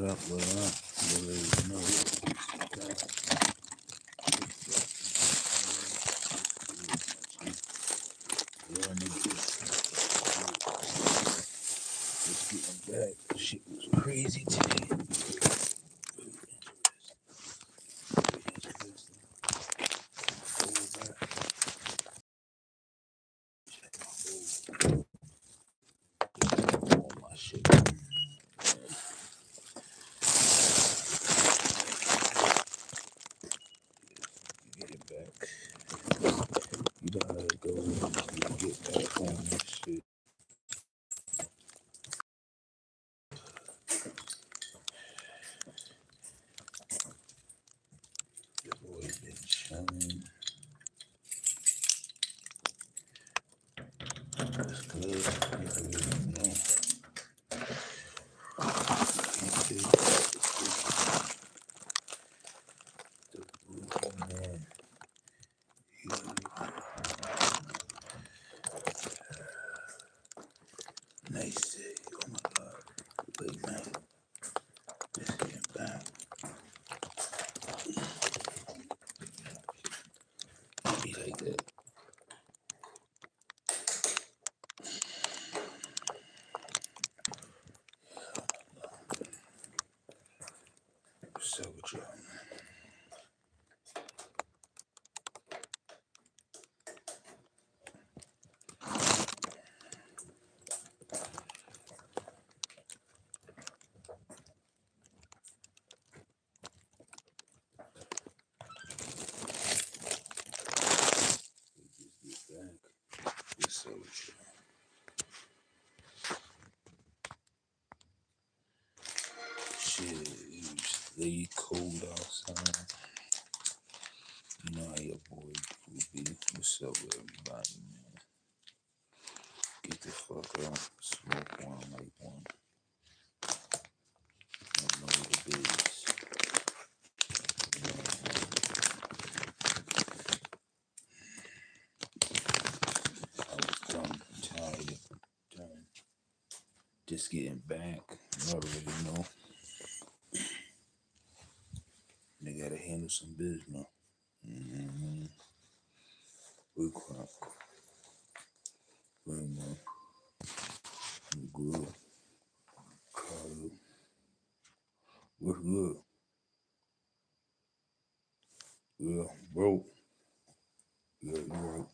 What up? You already know. Yeah, niggas. Just getting back. Shit was crazy today. Very interesting. All my shit. Get it back. You gotta go and get back on this shit. Your boy been chilling. That's good. You already know. Man. Nice day. Oh my god. Late night. Just getting back. Be like that. What's up with y'all? Get back. What's up with y'all? Shit, it was late cold outside. You know how your boy will be. What's up with everybody, man? Get the fuck up. Smoke one like one. I know what it is. You know what I was done, tired, done. Just getting back. You already know. They gotta handle some business. Mm-hmm. We crap. Very much. Good. Carlo. What's good? Yeah, broke. Yeah, you right.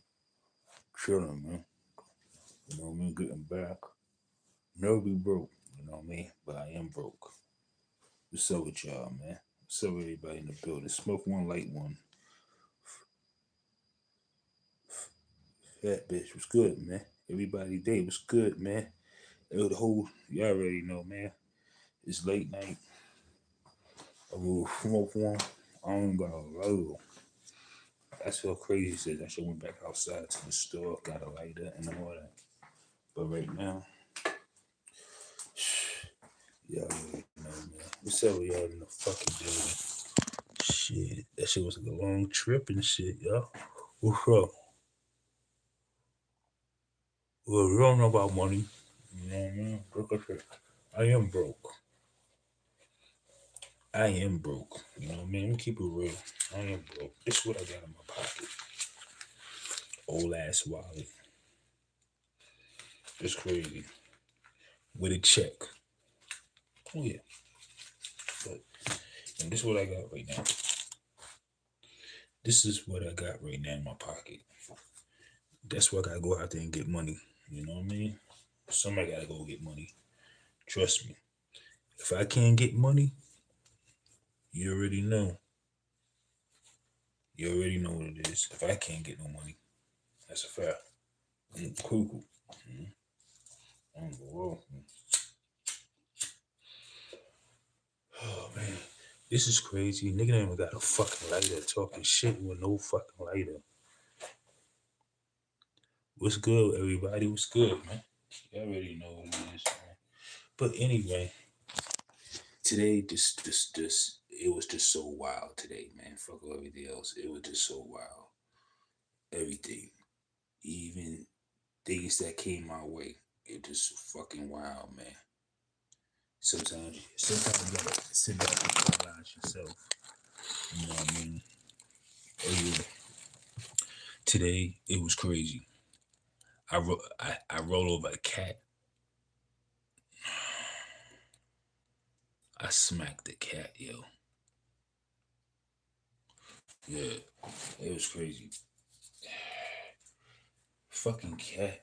Chilling, man. You know what I mean? Getting back. Never be broke. You know what I mean? But I am broke. What's up with y'all, man? What's up with everybody in the building? Smoke one, light one. Fat bitch was good, man. Everybody day was good, man. The whole, you already know, man. It's late night. I will smoke one. I don't got a load. That's so crazy. Says I should went back outside to the store, got a lighter and all that. But right now, y'all already know, man. What's up with y'all in the fucking building? Shit, that shit was like a long trip and shit, y'all. What's up? Well, we don't know about money. You know what I mean? Look at it. I am broke. I am broke. You know what I mean? Let me keep it real. I am broke. This is what I got in my pocket. Old ass wallet. It's crazy. With a check. Oh yeah. But and this is what I got right now. This is what I got right now in my pocket. That's why I gotta go out there and get money. You know what I mean? Somebody gotta go get money. Trust me. If I can't get money, you already know. You already know what it is. If I can't get no money, that's a fact. I'm cuckoo. I'm whoa. Oh man, this is crazy. Nigga ain't even got a fucking lighter. Talking shit with no fucking lighter. What's good, everybody? What's good, man? You already know what it is, man. But anyway, today, it was just so wild today, man. Fuck everything else. It was just so wild. Everything, even things that came my way, it just fucking wild, man. Sometimes you gotta sit back and realize yourself. You know what I mean? Oh yeah. Today it was crazy. I rolled over a cat. I smacked the cat, yo. Yeah, it was crazy. Fucking cat.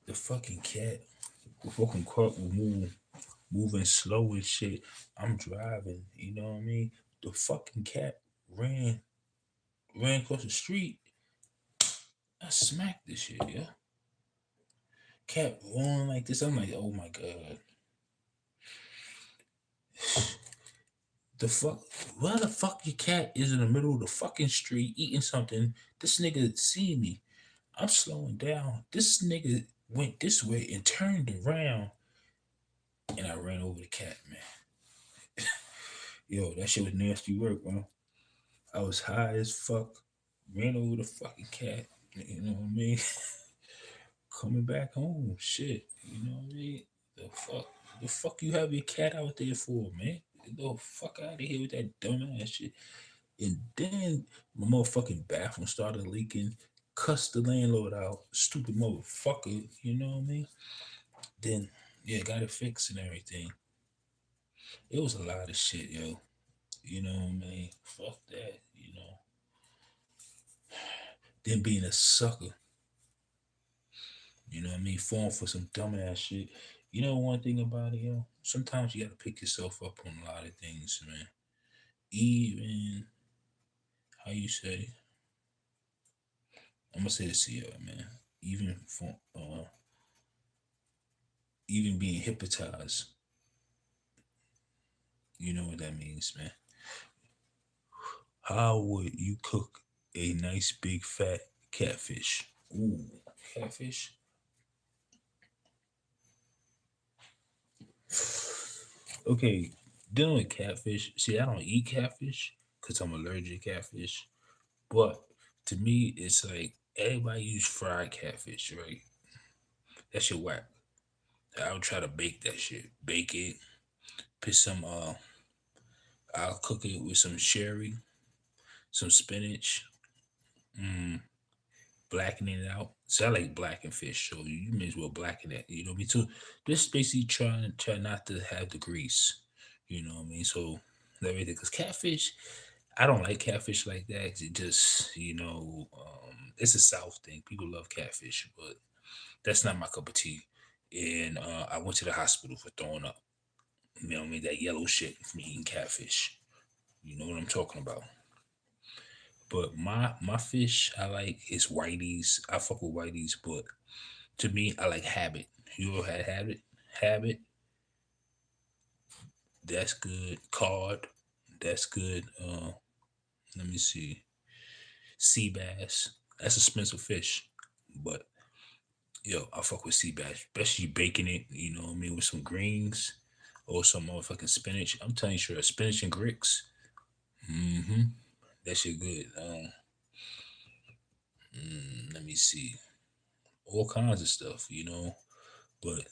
The fucking cat. The fucking cat was moving slow and shit. I'm driving, you know what I mean? The fucking cat ran ran across the street. I smacked this shit, yeah. Cat rolling like this. I'm like, oh my god. The fuck? Why the fuck your cat is in the middle of the fucking street eating something? This nigga see me. I'm slowing down. This nigga went this way and turned around, and I ran over the cat, man. Yo, that shit was nasty work, man. I was high as fuck. Ran over the fucking cat. You know what I mean? Coming back home, shit. You know what I mean? The fuck? The fuck you have your cat out there for, man? Get the fuck out of here with that dumbass shit. And then my motherfucking bathroom started leaking. Cussed the landlord out. Stupid motherfucker. You know what I mean? Then, yeah, got it fixed and everything. It was a lot of shit, yo. You know what I mean? Fuck that, you know. Then being a sucker, you know what I mean? Falling for some dumbass shit. You know one thing about it, yo? Sometimes you gotta pick yourself up on a lot of things, man. Even, how you say, I'm gonna say this to you, man. Even for, even being hypnotized, you know what that means, man. How would you cook a nice big fat catfish? Ooh, catfish? Okay, dealing with catfish. See, I don't eat catfish because I'm allergic to catfish. But to me, it's like everybody use fried catfish, right? That shit whack. I would try to bake that shit. Bake it. Put some. I'll cook it with some sherry, some spinach. Mm, blackening it out. So I like blackened fish, so you may as well blacken it. You know what I mean? So just basically try not to have the grease. You know what I mean? So everything because catfish, I don't like catfish like that. 'Cause it just it's a South thing. People love catfish, but that's not my cup of tea. And I went to the hospital for throwing up. You know what I mean? That yellow shit from eating catfish. You know what I'm talking about. But my fish I like is whiteys. I fuck with whiteys, but to me I like habit. You ever had habit? Habit, that's good. Cod, that's good. Let me see. Sea bass, that's expensive fish, but yo, I fuck with sea bass, especially baking it. You know what I mean with some greens or some motherfucking spinach. I'm telling you, sure, spinach and grits. Mm-hmm. That shit good. Let me see. All kinds of stuff, you know. But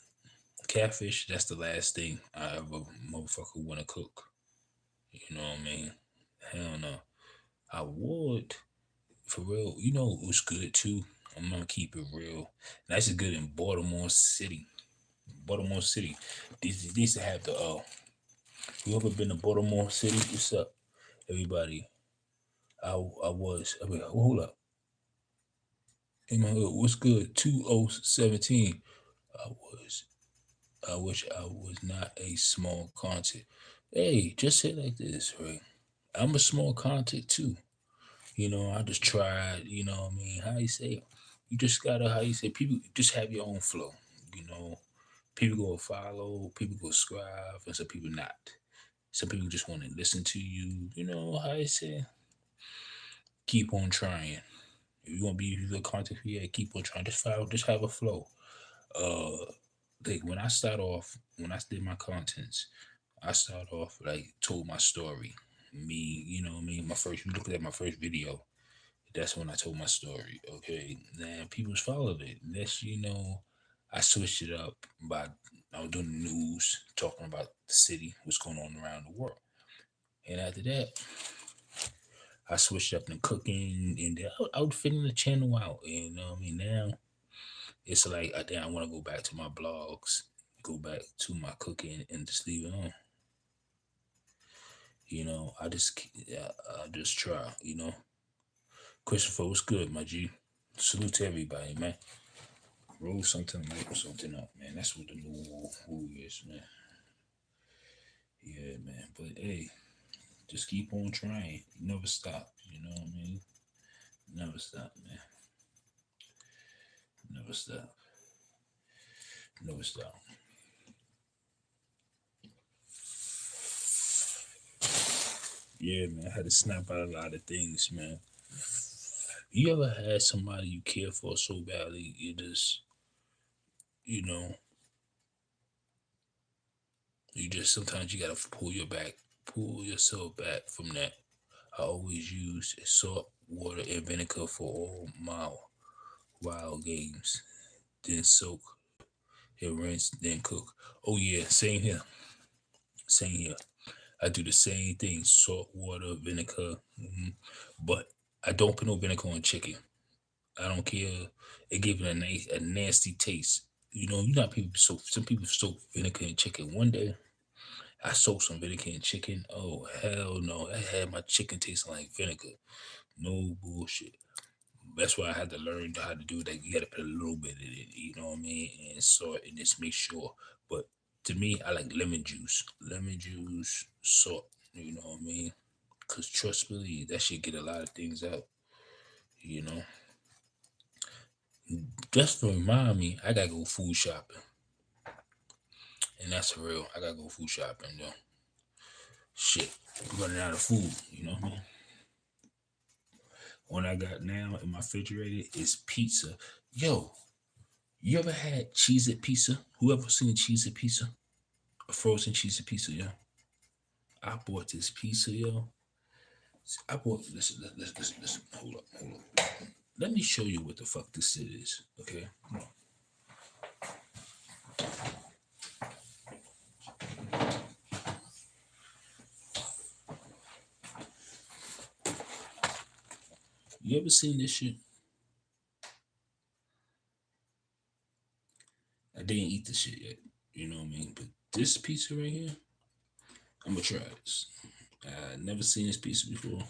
catfish, that's the last thing I ever motherfucker want to cook. You know what I mean? Hell no. I would, for real. You know it was good too. I'm gonna keep it real. That's good in Baltimore City. Baltimore City. These used to have the you ever been to Baltimore City? What's up, everybody? I mean, hold up. In my hood, what's good? 2017. I was I wish I was not a small content. Hey, just say it like this, right? I'm a small content too. You know, I just tried, you know what I mean? How you say it? You just gotta, how you say, people just have your own flow. You know, people go follow, people go subscribe, and some people not. Some people just want to listen to you. You know, how you say, keep on trying. If you want to be a content creator, keep on trying. Just follow, just have a flow. Uh, like when I start off, when I did my contents, I start off like told my story. Me, you know what I mean? My first, you look at my first video. That's when I told my story. Okay, then people's followed it. That's I switched it up by I was doing the news, talking about the city, what's going on around the world. And after that, I switched up to cooking, and then I would figure the channel out. You know what I mean? Now it's like I think I want to go back to my blogs, go back to my cooking, and just leave it on. I just try. Christopher, what's good, my G? Salute to everybody, man. Roll something like something up, man. That's what the new rule is, man. Yeah, man. But hey, just keep on trying. You never stop. You know what I mean? Never stop, man. Never stop. Never stop. Yeah, man. I had to snap out a lot of things, man. You ever had somebody you care for so badly, you just, you know, you just sometimes you gotta pull yourself back from that. I always use salt, water, and vinegar for all my wild games. Then soak and rinse, then cook. Oh yeah, same here. Same here. I do the same thing: salt, water, vinegar. But I don't put no vinegar on chicken. I don't care. It gives it a nasty taste. You know how some people soak vinegar in chicken. One day I soaked some vinegar in chicken. Oh hell no! I had my chicken tasting like vinegar. No bullshit. That's why I had to learn how to do that. You got to put a little bit in it, you know what I mean, and salt, and just make sure. But to me, I like lemon juice, salt. You know what I mean? Cause trust me, that should get a lot of things out. You know, just to remind me, I gotta go food shopping, and that's real. I gotta go food shopping, though. Shit, I'm running out of food. You know what I mean? What I got now in my refrigerator is pizza. Yo, you ever had cheese it pizza? Whoever seen cheese it pizza? A frozen cheese it pizza, yo. I bought this pizza, yo. I bought listen. Hold up. Let me show you what the fuck this is. Okay. You ever seen this shit? I didn't eat this shit yet. You know what I mean? But this pizza right here, I'm gonna try this. I never seen this pizza before.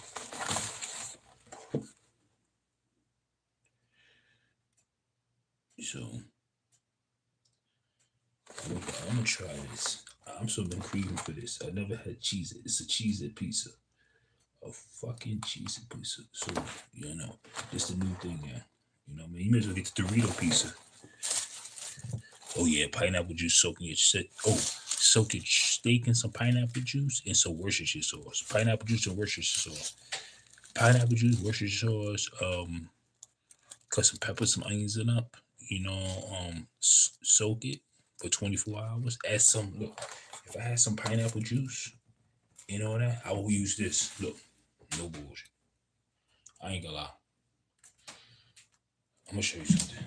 So I'm gonna try this. I'm so been craving for this. I never had cheese it. It's a cheese it pizza. A fucking cheese it pizza. So it's the new thing, yeah. You know what I mean? You may as well get the Dorito pizza. Oh yeah, pineapple juice soaking your shit. Oh, soak your steak in some pineapple juice and some Worcestershire sauce. Pineapple juice and Worcestershire sauce. Pineapple juice, Worcestershire sauce. Cut some peppers, some onions in up. Soak it for 24 hours. Add some. Look, if I had some pineapple juice, you know that I will use this. Look, no bullshit. I ain't gonna lie. I'm gonna show you something.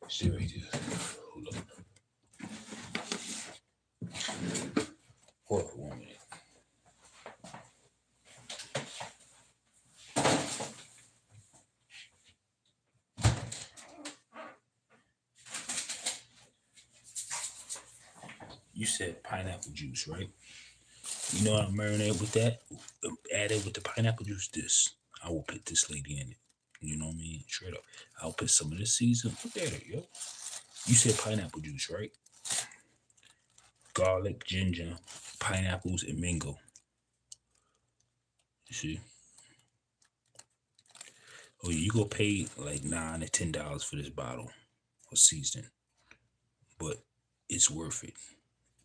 Stay right there. Hold up. Hold up for 1 minute. You said pineapple juice, right? You know how I marinate with that? Add it with the pineapple juice. I will put this lady in it. You know what I mean? Straight up. I'll put some of this season. Look at it, yo. You said pineapple juice, right? Garlic, ginger, pineapples, and mango. You see? Oh, you go pay like $9 to $10 for this bottle of seasoning, but it's worth it.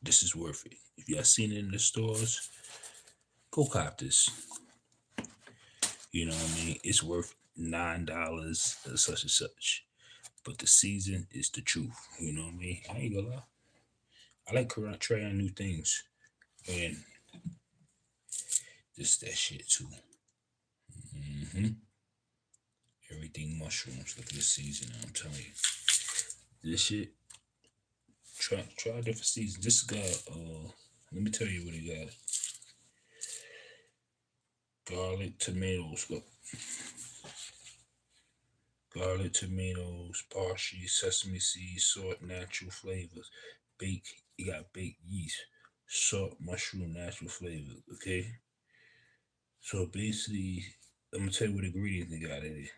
This is worth it. If y'all seen it in the stores, go cop this. You know what I mean? It's worth $9, such and such. But the season is the truth. You know what I mean? I ain't gonna lie. I like trying new things, and this that shit too. Everything mushrooms. Look at this season. I'm telling you, This shit. Try different seasons. This got let me tell you what it got. Garlic, tomatoes, parsley, sesame seeds, salt, natural flavors, bake. You got baked yeast, salt, mushroom, natural flavors. Okay, so basically, I'm gonna tell you what ingredients they got in it.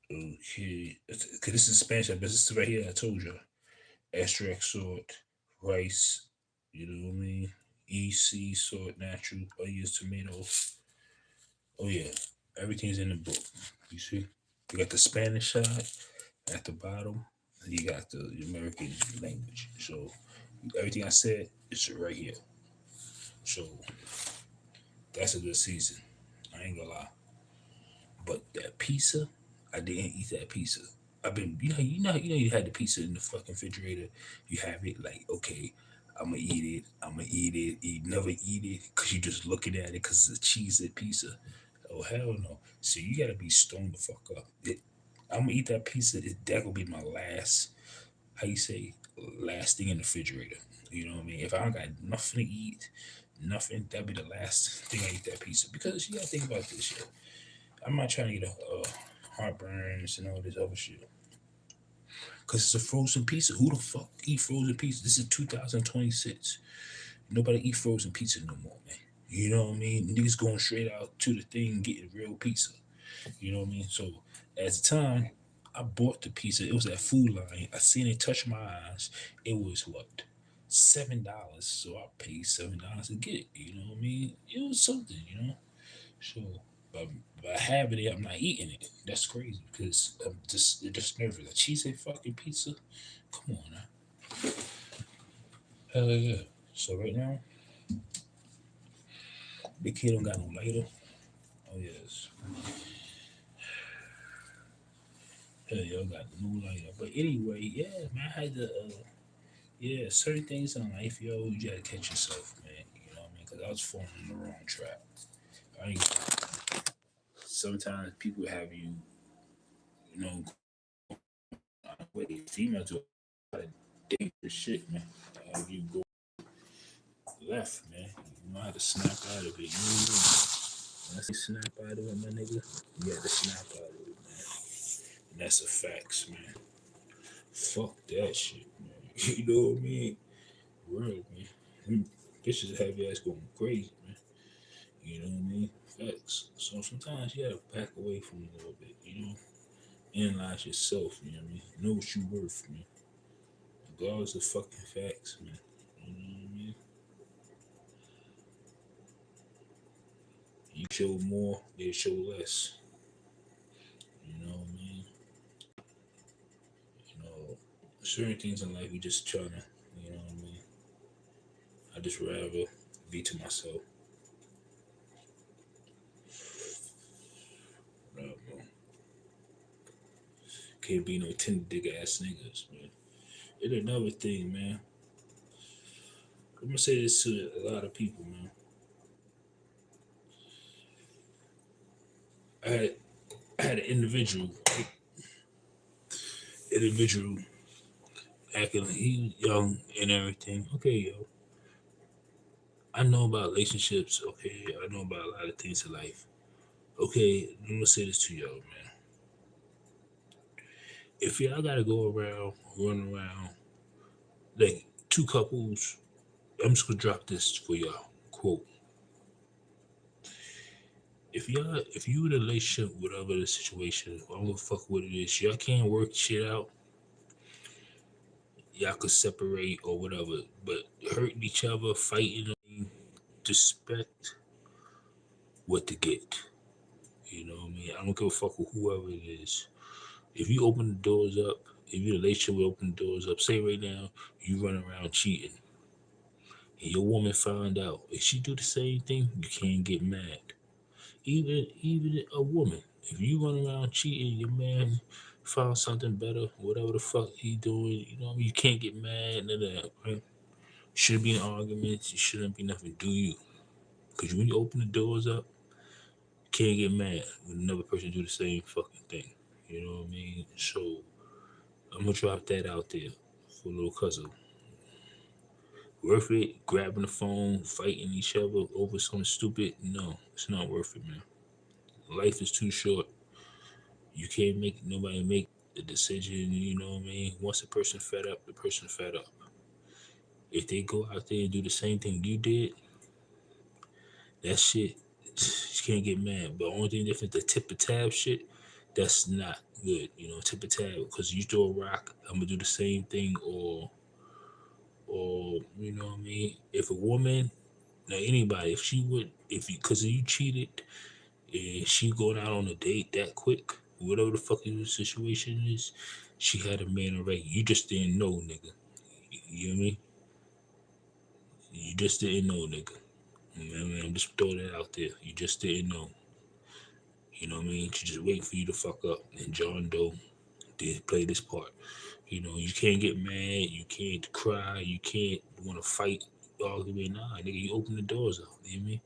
Okay, cause this is Spanish, but this is right here. I told you, extract salt, rice. You know what I mean? EC, salt, natural, onions, tomatoes. Oh yeah, everything's in the book. You see, you got the Spanish side at the bottom, and you got the American language. So everything I said is right here. So that's a good season. I ain't gonna lie. But that pizza, I didn't eat that pizza. I've been, you had the pizza in the fucking refrigerator. You have it like, okay, I'm gonna eat it. I'm gonna eat it. You never eat it because you just looking at it because it's a cheese pizza. Oh hell no! So you gotta be stoned the fuck up. I'm gonna eat that pizza. That gonna be my last. How you say? Last thing in the refrigerator. You know what I mean? If I don't got nothing to eat, nothing, that'd be the last thing I eat that pizza because you gotta think about this shit. I'm not trying to get a heartburns and all this other shit. Cause it's a frozen pizza. Who the fuck eat frozen pizza? This is 2026. Nobody eat frozen pizza no more, man. You know what I mean? Niggas going straight out to the thing getting real pizza. You know what I mean? So at the time, I bought the pizza. It was at Food Line. I seen it touch my eyes. It was what? $7. So I paid $7 to get it. You know what I mean? It was something, you know? So by having it, I'm not eating it. That's crazy because I'm just nervous. A cheesy fucking pizza? Come on now. Hell yeah. So right now, the kid don't got no lighter. Oh yes. Hell yeah, I got no lighter. But anyway, yeah, man, I had to yeah, certain things in life, yo, you gotta catch yourself, man. You know what I mean? Because I was falling in the wrong trap. I ain't, sometimes people have you, you know, wait, females do a lot of dangerous shit, man. Have you go left, man. You know how to snap out of it. You know, when I say snap out of it, my nigga, you got to snap out of it, man. And that's a facts, man. Fuck that shit, man. You know what I mean? Real, man. Them bitches have your ass going crazy, man. You know what I mean? Facts. So sometimes you gotta back away from it a little bit, you know? Analyze yourself, you know what I mean? Know what you worth, man. Regardless of fucking facts, man. You know what I mean? You show more, they show less. You know what I mean? You know, certain things in life we just trying to, you know what I mean? I just rather be to myself. Can't be no tender dick ass niggas, man. And another thing, man. I'm gonna say this to a lot of people, man. I had I had an individual acting like he was young and everything. Okay, yo. I know about relationships, okay. I know about a lot of things in life. Okay, I'm gonna say this to y'all, man. If y'all gotta go around, run around, like two couples, I'm just gonna drop this for y'all. Quote. If you in a relationship, whatever the situation, I don't give a fuck what it is, y'all can't work shit out, y'all could separate or whatever, but hurting each other, fighting, disrespect, what to get. You know what I mean? I don't give a fuck with whoever it is. If you open the doors up, if your relationship will open the doors up, say right now, you run around cheating, and your woman found out, if she do the same thing, you can't get mad. Even a woman, if you run around cheating, your man found something better, whatever the fuck he doing, you know, you can't get mad, none of that, right? Shouldn't be an argument. It shouldn't be nothing. Do you? Because when you open the doors up, you can't get mad when another person do the same fucking thing. You know what I mean? So I'm gonna drop that out there for little cousin. Worth it? Grabbing the phone, fighting each other over something stupid? No, it's not worth it, man. Life is too short. You can't make nobody make the decision. You know what I mean? Once a person fed up, the person fed up. If they go out there and do the same thing you did, that shit, you can't get mad. But only thing different, the tip of tab shit, that's not good. You know, tip of tab, because you throw a rock, I'm gonna do the same thing, or you know what I mean. If a woman, now anybody, if she would, if you, because you cheated, and she going out on a date that quick, whatever the fuck the situation is, she had a man already. You just didn't know, nigga. You know what I mean? You just didn't know, nigga. I'm just throwing that out there. You just didn't know. You know what I mean? She just waiting for you to fuck up. And John Doe did play this part. You know, you can't get mad. You can't cry. You can't want to fight all the way. Nah, nigga, you open the doors up. You know what I mean?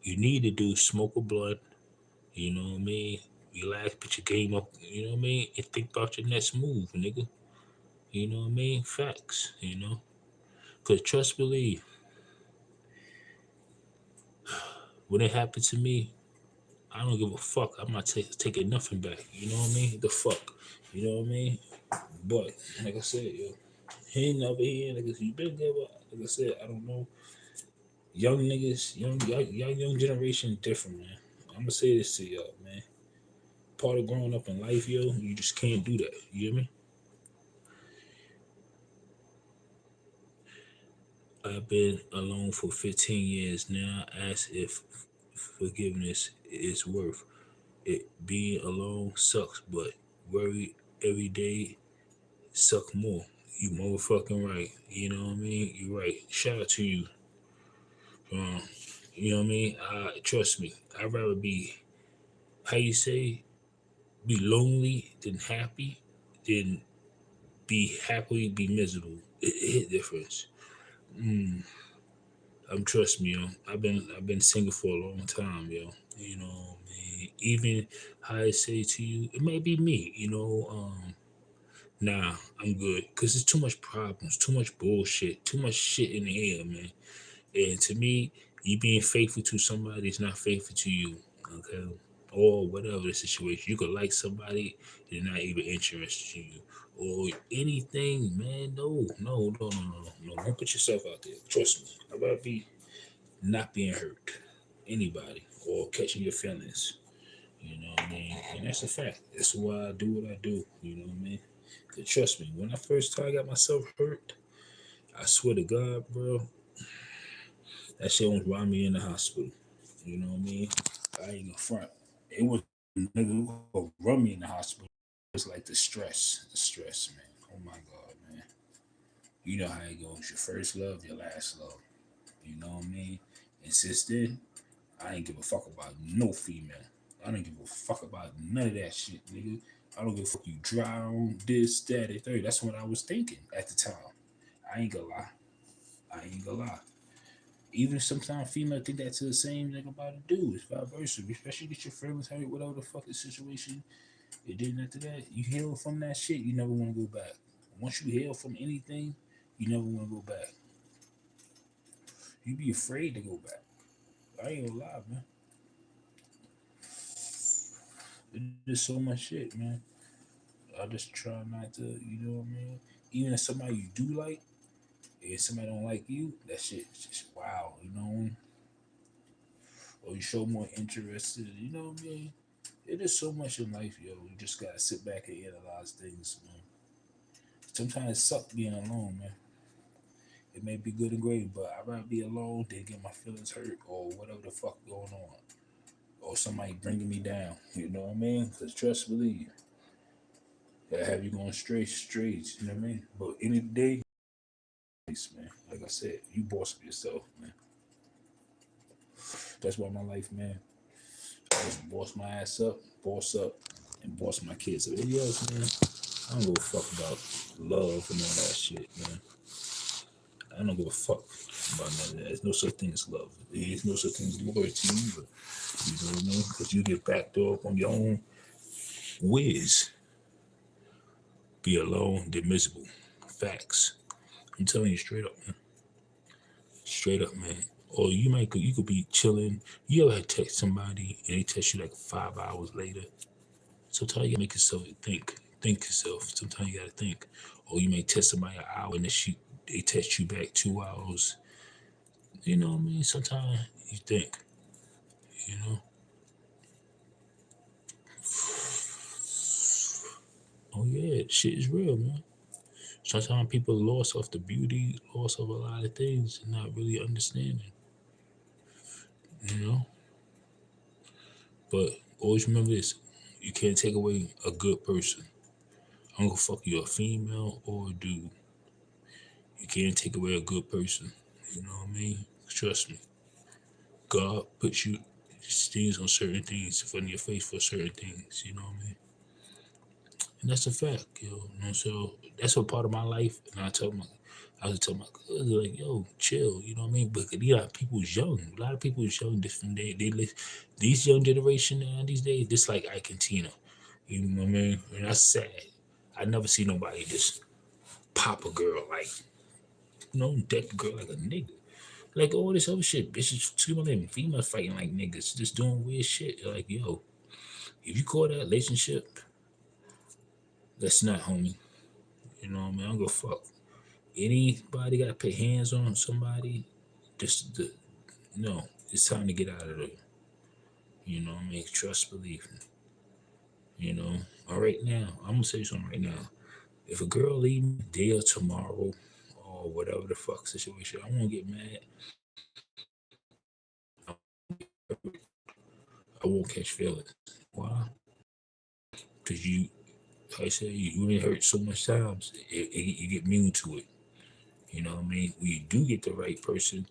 You need to do smoke a blunt. You know what I mean? Relax, put your game up. You know what I mean? And think about your next move, nigga. You know what I mean? Facts, you know? Because trust, believe, when it happened to me, I don't give a fuck. I'm not taking nothing back. You know what I mean? The fuck. You know what I mean? But, like I said, yo, he ain't never here, niggas. You been there, but like I said, I don't know. Young niggas, young generation different, man. I'm gonna say this to y'all, man. Part of growing up in life, yo, you just can't do that. You hear me? I've been alone for 15 years now. Ask if forgiveness is worth it. Being alone sucks, but worry every day suck more. You motherfucking right. You know what I mean? You're right. Shout out to you. Um, you know what I mean? Trust me. I'd rather be, how you say, be lonely than happy than be happy, be miserable. It hit difference. Mm, trust me, yo. I've been single for a long time, yo. You know, man. Even how I say to you, it may be me, you know. Nah, I'm good. Cause there's too much problems, too much bullshit, too much shit in the air, man. And to me, you being faithful to somebody is not faithful to you. Okay. Or whatever the situation. You could like somebody, they're not even interested in you. Or anything, man. No. Don't put yourself out there. Trust me. I'd rather be not being hurt. Anybody. Or catching your feelings. You know what I mean? And that's a fact. That's why I do what I do. You know what I mean? Cause trust me, when I first time I got myself hurt, I swear to God, bro, that shit almost brought me in the hospital. You know what I mean? I ain't gonna front. It was nigga gonna run me in the hospital. It was like the stress, man. Oh my God, man. You know how it goes. Your first love, your last love. You know what I mean? And since then, I ain't give a fuck about no female. I don't give a fuck about none of that shit, nigga. I don't give a fuck you drown, this, that, and third. That's what I was thinking at the time. I ain't gonna lie. I ain't gonna lie. Even sometimes female think that's the same thing about a dude. It's vice versa. Especially get your feelings hurt, whatever the fuck the situation. And then after that, you heal from that shit, you never want to go back. Once you heal from anything, you never want to go back. You be afraid to go back. I ain't gonna lie, man. There's so much shit, man. I just try not to, you know what I mean? Even if somebody you do like, and somebody don't like you, that shit just wow, you know? Or you show more interest, you know what I mean? It is so much in life, yo. You just gotta sit back and analyze things, man. Sometimes it sucks being alone, man. It may be good and great, but I'd rather be alone than get my feelings hurt or whatever the fuck going on. Or somebody bringing me down, you know what I mean? Because trust, believe, that have you going straight, you know what I mean? But any day, man, like I said, you boss up yourself, man. That's why my life, man, I just boss my ass up, and boss my kids up. Anything else, man, I don't give a fuck about love and all that shit, man. I don't give a fuck about none of that. There's no such thing as love. There's no such thing as loyalty either. You know what I mean? Because you get backed up on your own whiz. be alone than miserable. Facts. I'm telling you straight up, man. Straight up, man. Or you could be chilling. You ever text somebody and they text you like 5 hours later? Sometimes you gotta make yourself think yourself. Sometimes you gotta think. Or you may text somebody an hour and they text you back 2 hours. You know what I mean? Sometimes you think, you know. Oh yeah, shit is real, man. Sometimes people lost off the beauty, lost of a lot of things, and not really understanding, you know. But always remember this: you can't take away a good person. I don't go fuck you a female or a dude. You can't take away a good person. You know what I mean? Trust me. God puts you things on certain things in front of your face for certain things. You know what I mean? And that's a fact, yo. You know, so that's a part of my life. And I was telling my cousin, like, yo, chill. You know what I mean? But people's young. A lot of people is young. Different. These young generation now these days, this like Ike and Tina. You know what I mean? And that's sad. I never see nobody just pop a girl like, deck a girl like a nigga. Like all this other shit, bitches, females fighting like niggas, just doing weird shit. Like, yo, if you call that relationship, that's not, homie. You know what I mean? I don't go fuck. Anybody got to put hands on somebody, no, it's time to get out of there. You know what I mean? Trust, believe. You know, all right now, I'm gonna say something right now. If a girl leave me today or tomorrow or whatever the fuck situation, I won't get mad. I won't catch feelings. Why? Because like I said, you been hurt so much times, you get immune to it. You know what I mean? When you do get the right person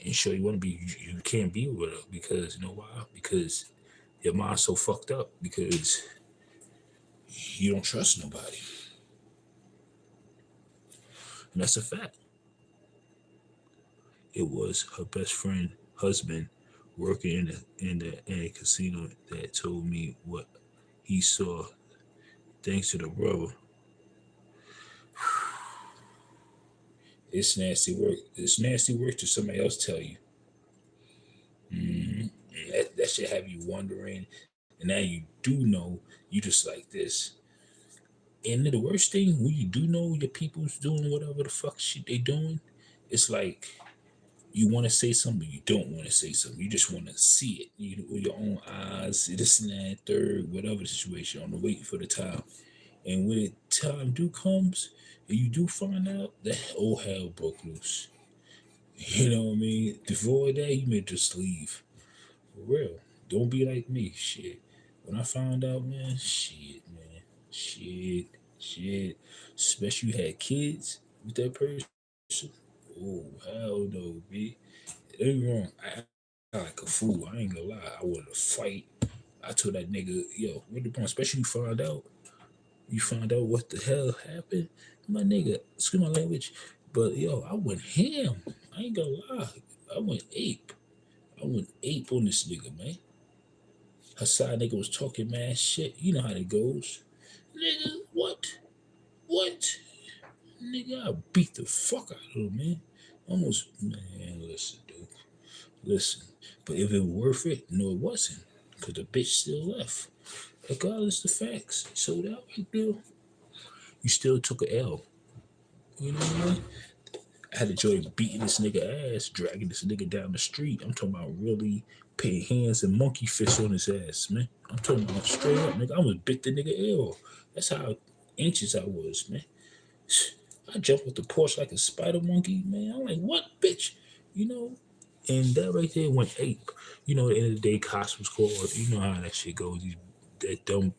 and sure you want to be, you can't be with her because you know why? Because your mind's so fucked up because you don't trust nobody, and that's a fact. It was her best friend, husband, working in a casino that told me what he saw. Thanks to the brother, it's nasty work. It's nasty work to somebody else tell you. Mm-hmm. That should have you wondering, and now you do know. You just like this. And the worst thing, when you do know your people's doing whatever the fuck shit they doing, it's like you want to say something, but you don't want to say something. You just want to see it with your own eyes, this and that, third, whatever the situation, on the waiting for the time. And when the time do comes, and you do find out that oh hell broke loose. You know what I mean? Before that, you may just leave. For real. Don't be like me. Shit. When I found out, man, man. Shit. Shit. Especially you had kids with that person. Oh, hell no, B. Don't get me wrong. I like a fool. I ain't gonna lie. I wanted to fight. I told that nigga, yo, what the point? Especially you find out what the hell happened. My nigga, excuse my language, but yo, I went ham. I ain't gonna lie. I went ape. I went ape on this nigga, man. Her side nigga was talking mad shit. You know how it goes. Nigga, what? What? Nigga, I beat the fuck out of him, man. Almost, man, listen, dude. Listen. But if it was worth it, no, it wasn't. Because the bitch still left. Regardless of the facts. So that right there, you still took a L. You know what I mean? I had to enjoy beating this nigga ass, dragging this nigga down the street. I'm talking about really putting hands and monkey fists on his ass, man. I'm talking about straight up, nigga. I almost bit the nigga ill. That's how anxious I was, man. I jumped off the porch like a spider monkey, man. I'm like, what, bitch? You know? And that right there went ape. At the end of the day, cops was called. You know how that shit goes. That dumb,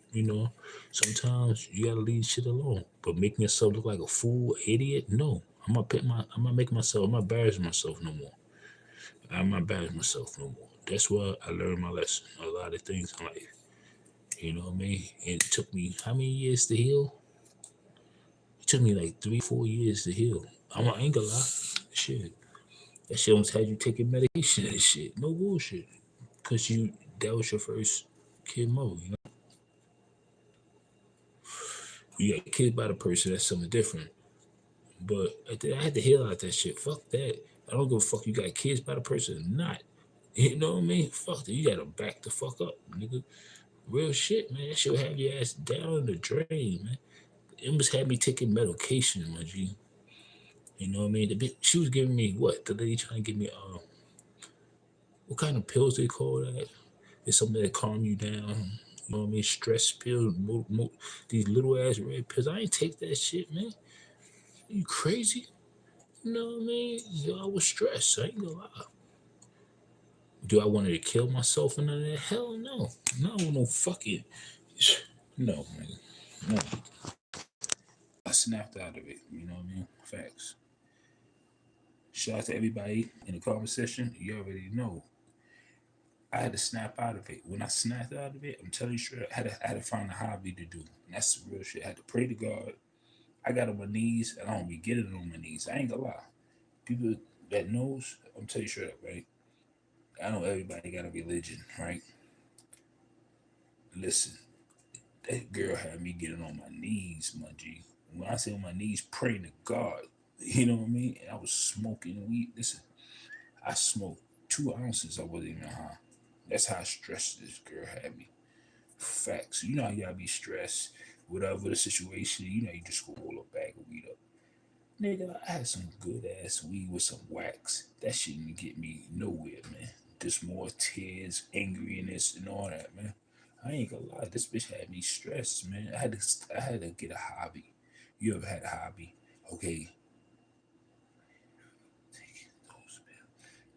sometimes you gotta leave shit alone. But making yourself look like a fool, idiot, no. I'm not making myself, I'm not embarrassing myself no more. I'm not embarrassing myself no more. That's why I learned my lesson. A lot of things in life. You know what I mean? It took me how many years to heal? It took me like 3, 4 years to heal. I ain't gonna lie. Shit. That shit almost had you taking medication and shit. No bullshit. Cause that was your first kid mode, You got kids by the person, that's something different. But I had to heal out that shit. Fuck that. I don't give a fuck you got kids by the person or not. You know what I mean? Fuck that. You gotta back the fuck up, nigga. Real shit, man. That shit will have your ass down the drain, man. It almost had me taking medication, my G. You know what I mean? She was giving me what? The lady trying to give me what kind of pills they call that? It's something that calm you down. You know what I mean? Stress pills, these little ass red pills. I ain't take that shit, man. You crazy? You know what I mean? Yo, I was stressed. I ain't gonna lie. Do I want to kill myself and none of that? Hell no. No fucking. No, man. No. I snapped out of it. You know what I mean? Facts. Shout out to everybody in the comment section. You already know. I had to snap out of it. When I snapped out of it, I'm telling you straight, I had to find a hobby to do. And that's the real shit. I had to pray to God. I got on my knees, and I don't be getting on my knees. I ain't gonna lie. People that knows, I'm telling you straight up, right? I know everybody got a religion, right? Listen, that girl had me getting on my knees, my G. When I say on my knees, praying to God, you know what I mean? And I was smoking weed. Listen, I smoked 2 ounces. I wasn't even high. That's how stressed this girl had me. Facts. You know how you gotta be stressed, whatever the situation. You know you just go roll a bag of weed up. Nigga, I had some good ass weed with some wax. That shit didn't get me nowhere, man. Just more tears, angriness, and all that, man. I ain't gonna lie, this bitch had me stressed, man. I had to get a hobby. You ever had a hobby? Okay,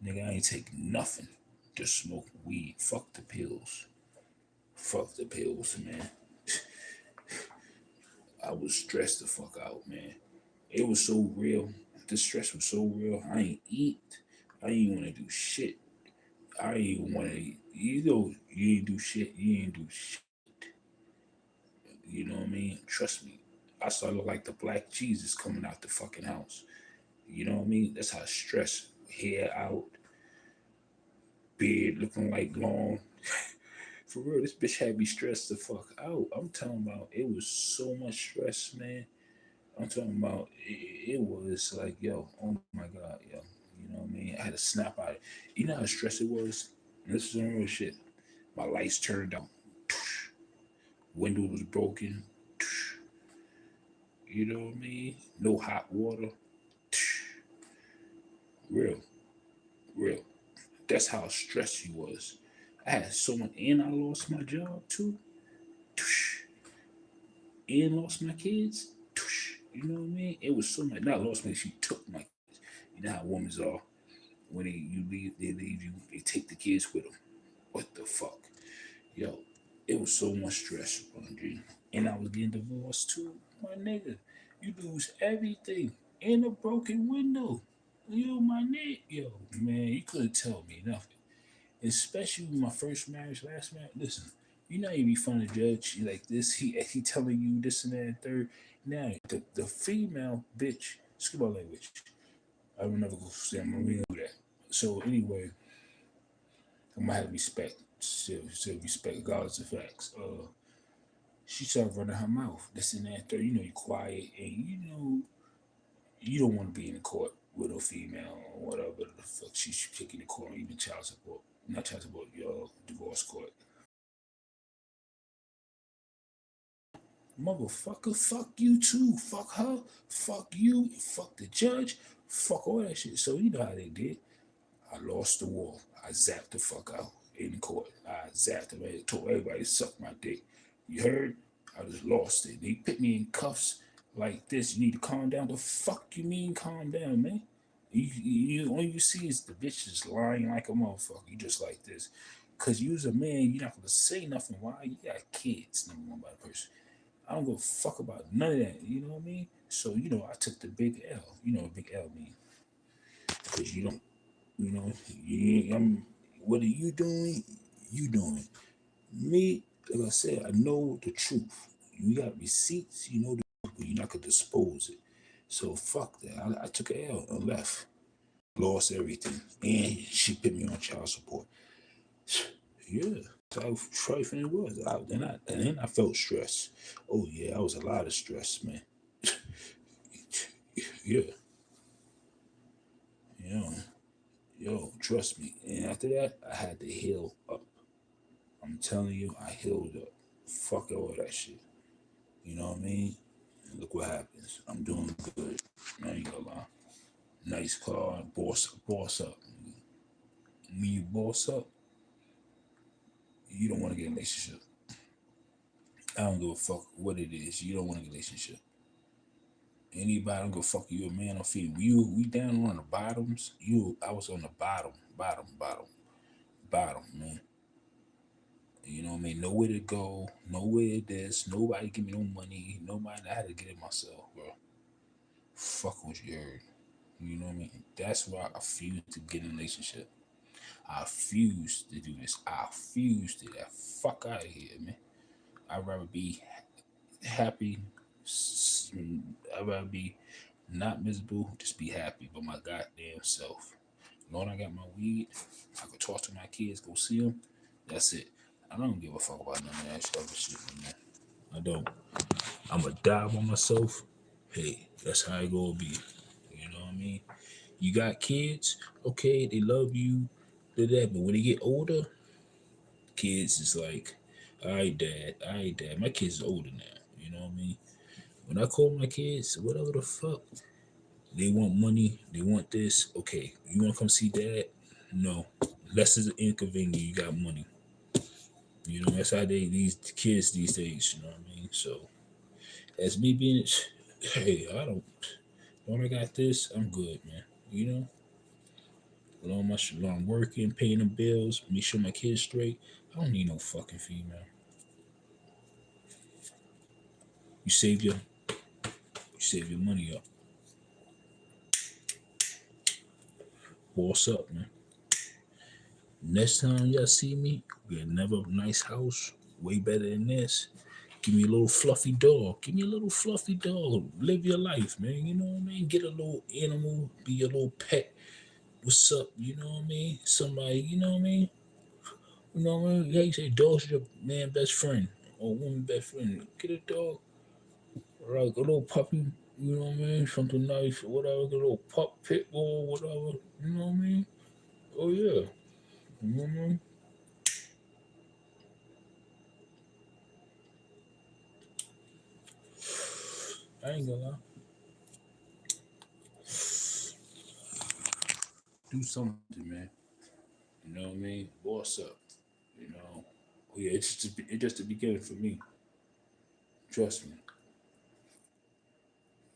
nigga, I ain't take nothing. Just smoke weed. Fuck the pills. Fuck the pills, man. I was stressed the fuck out, man. It was so real. The stress was so real. I ain't eat. I ain't want to do shit. I ain't want to. You know, you ain't do shit. You ain't do shit. You know what I mean? Trust me. I started like the black Jesus coming out the fucking house. You know what I mean? That's how stress, hair out, beard looking like long. For real, this bitch had me stressed the fuck out. I'm talking about it was so much stress, man. I'm talking about it was like, yo, oh my god, yo. You know what I mean? I had to snap out of it. You know how stressed it was? This is some real shit. My lights turned out. Window was broken. You know what I mean? No hot water. Real, real. That's how stressed he was. I had so much, and I lost my job too. And lost my kids. You know what I mean? It was so much. Not lost me. She took my kids. You know how women are. When you leave, they leave you. They take the kids with them. What the fuck, yo? It was so much stress, G. And I was getting divorced too, my nigga. You lose everything in a broken window. Yo, my nigga, yo, man, you couldn't tell me nothing. Especially my first marriage, last marriage. Listen, you know you be fun to judge like this. He telling you this and that and third. Now the female bitch, excuse my language. I would never go stand my do that. So anyway, I'm gonna have respect. Still respect God's the facts. She started running her mouth. This and that. Third. You know you quiet and you know you don't want to be in the court with a female or whatever the fuck she's picking the court, even child support, not child support, your divorce court. Motherfucker, fuck you too. Fuck her. Fuck you. Fuck the judge. Fuck all that shit. So you know how they did. I lost the war. I zapped the fuck out in court. I zapped them. I told everybody to suck my dick. You heard? I just lost it. They put me in cuffs like this. You need to calm down. The fuck you mean calm down, man? All you see is the bitch just lying like a motherfucker. You just like this. Cause you's a man, you're not gonna say nothing. Why? You got kids, number one by the person. I don't give a fuck about none of that. You know what I mean? So, you know, I took the big L. You know what big L mean? Because you don't, you know, what are you doing? You doing. Me, like I said, I know the truth. You got receipts, you know the truth, but you're not going to dispose it. So, fuck that. I took an L and left. Lost everything. And she put me on child support. Yeah. how trifling it was. And then I felt stress. Oh yeah, I was a lot of stress, man. Yeah, you know, yo, trust me. And after that, I had to heal up. I'm telling you, I healed up. Fuck all that shit. You know what I mean? And look what happens. I'm doing good. I ain't gonna lie. Nice car, boss up. When you boss up, you don't want to get in a relationship. I don't give a fuck what it is. You don't want a relationship. Anybody, I don't give a fuck you a man or female. We down on the bottoms. I was on the bottom, man. You know what I mean? Nowhere to go, nowhere to this, nobody give me no money, nobody. I had to get it myself, bro. Fuck what you heard. You know what I mean? That's why I refuse to get in a relationship. I refuse to do this. I refuse to that. Fuck out of here, man. I'd rather be happy. I'd rather be not miserable. Just be happy by my goddamn self. Lord, I got my weed. I could talk to my kids, go see them. That's it. I don't give a fuck about none of that other shit, man. I don't. I'm going to die by myself. Hey, that's how it gonna be. You know what I mean? You got kids, okay, they love you, do that, but when they get older, kids is like, all right, dad. My kids is older now. You know what I mean? When I call my kids, whatever the fuck, they want money, they want this. Okay, you want to come see dad? No, less is inconvenient. You got money. You know that's how these kids these days. You know what I mean? So as me being, hey, I don't. When I got this, I'm good, man. You know, long I'm working, paying the bills, make sure my kids straight. I don't need no fucking female. You save your money up. Boss up, man. Next time y'all see me, get another nice house, way better than this. Give me a little fluffy dog. Give me a little fluffy dog. Live your life, man. You know what I mean? Get a little animal, be your little pet. What's up? You know what I mean? Somebody, you know what I mean? You know what I mean? Yeah, you say dog's your man best friend or woman best friend. Get a dog, like a little puppy. You know what I mean? Something nice or whatever. A little pup, pit bull, whatever. You know what I mean? Oh yeah. You know what I mean? I ain't gonna lie. Do something, man. You know what I mean? Boss up. You know. Oh yeah, it's just the beginning for me. Trust me.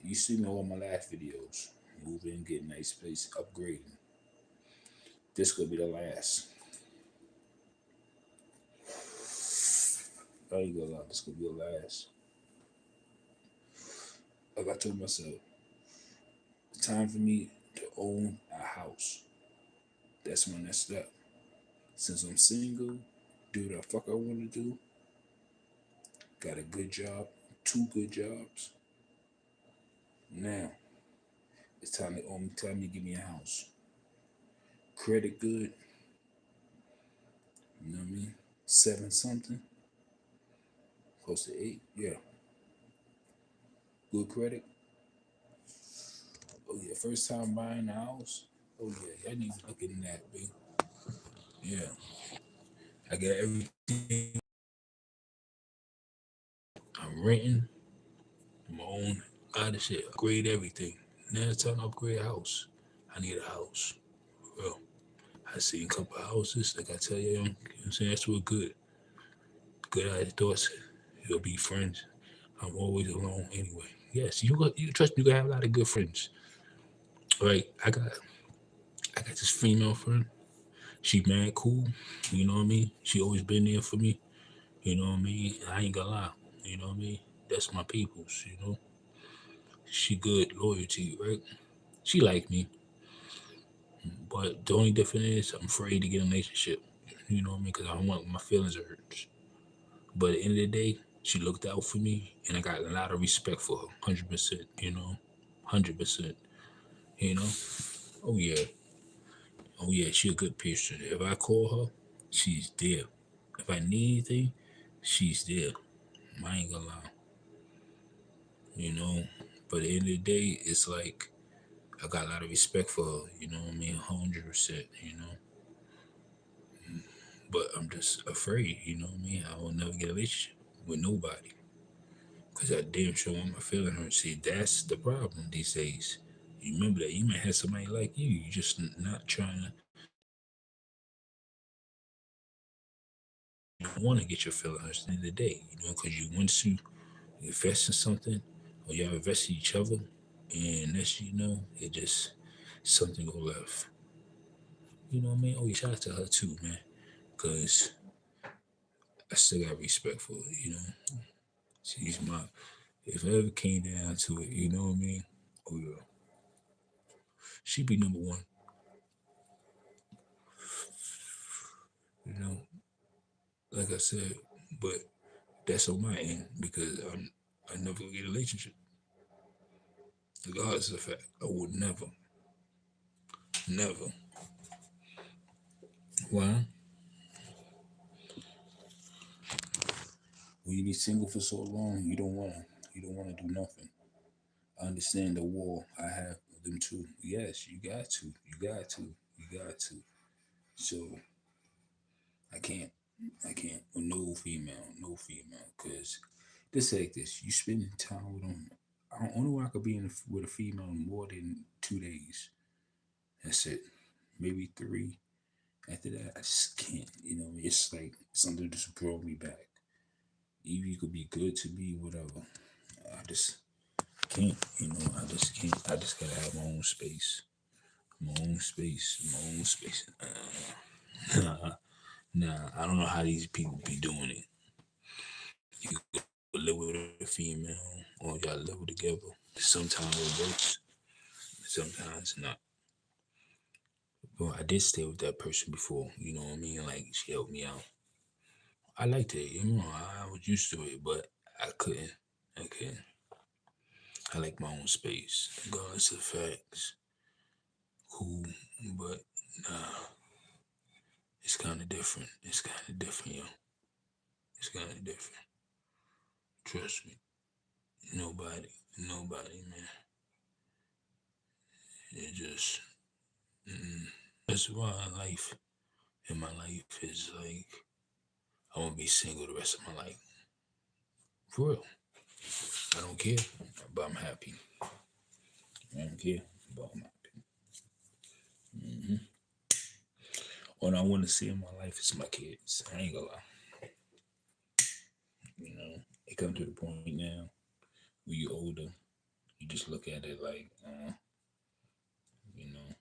You see me on all my last videos. Moving, getting nice space, upgrading. This could be the last. I ain't gonna lie, this could be the last. Like I told myself, it's time for me to own a house. That's my next step. Since I'm single, do what the fuck I want to do. Got a good job, two good jobs. Now it's time to give me a house. Credit good, you know what I mean? Seven something, close to eight. Yeah, good credit. Oh yeah, first time buying a house. Oh yeah, I need to look in that, big. Yeah, I got everything. I'm renting my own other shit. Upgrade everything. Now it's time to upgrade a house. I need a house. Well, I seen a couple of houses. Like I tell you, know what I'm saying? That's what good. Good I thoughts. You'll be friends. I'm always alone anyway. Yes, you trust me, you gonna have a lot of good friends. Right? I got this female friend. She mad cool. You know what I mean? She always been there for me. You know what I mean? I ain't gonna lie. You know what I mean? That's my peoples, you know? She good, loyalty, right? She like me. But the only difference is I'm afraid to get in a relationship. You know what I mean? Because I don't want my feelings hurt. But at the end of the day, she looked out for me, and I got a lot of respect for her. 100%. You know, 100%. You know. Oh yeah. Oh yeah. She a good person. If I call her, she's there. If I need anything, she's there. I ain't gonna lie, you know. But at the end of the day, it's like I got a lot of respect for her. You know what I mean? 100%. You know. But I'm just afraid. You know what I mean? I will never get a relationship with nobody because I damn sure want my feeling hurt. See, that's the problem these days. You remember that you might have somebody like you. You just not trying to. You want to get your feeling hurt at the end of the day. You know, because you want to invest in something or y'all invest in each other, and next you know, it just something go left. You know what I mean? Oh, you shout out to her too, man, because I still got respect for her. You know, she's my. If it ever came down to it, you know what I mean? Oh yeah, she'd be number one. You know, like I said, but that's on my end because I never get a relationship. Regardless of the fact, I would never, never. Why? When you be single for so long, you don't wanna do nothing. I understand the war I have with them too. Yes, you got to, you got to. So I can't, I can't with no female, cause this like this. You spending time with them. Only way I could be with a female more than 2 days. That's it. Maybe three. After that, I just can't. You know, it's like something just brought me back. Even you could be good to me, whatever. I just can't. You know, I just can't. I just gotta have my own space. My own space. My own space. Nah, nah. I don't know how these people be doing it. You could live with a female, or y'all live together. Sometimes it works. Sometimes not. But I did stay with that person before. You know what I mean? Like she helped me out. I liked it. You know, I was used to it, but I couldn't. I couldn't. I like my own space. Regardless of facts, cool, but nah, it's kind of different. It's kind of different, yo. It's kind of different. Trust me. Nobody, nobody, man. It just, mm, that's why life in my life is like, I want to be single the rest of my life. For real. I don't care, but I'm happy. I don't care, but I'm happy. Hmm. What I want to see in my life is my kids. I ain't gonna lie. You know, it come to the point now when you older, you just look at it like, you know,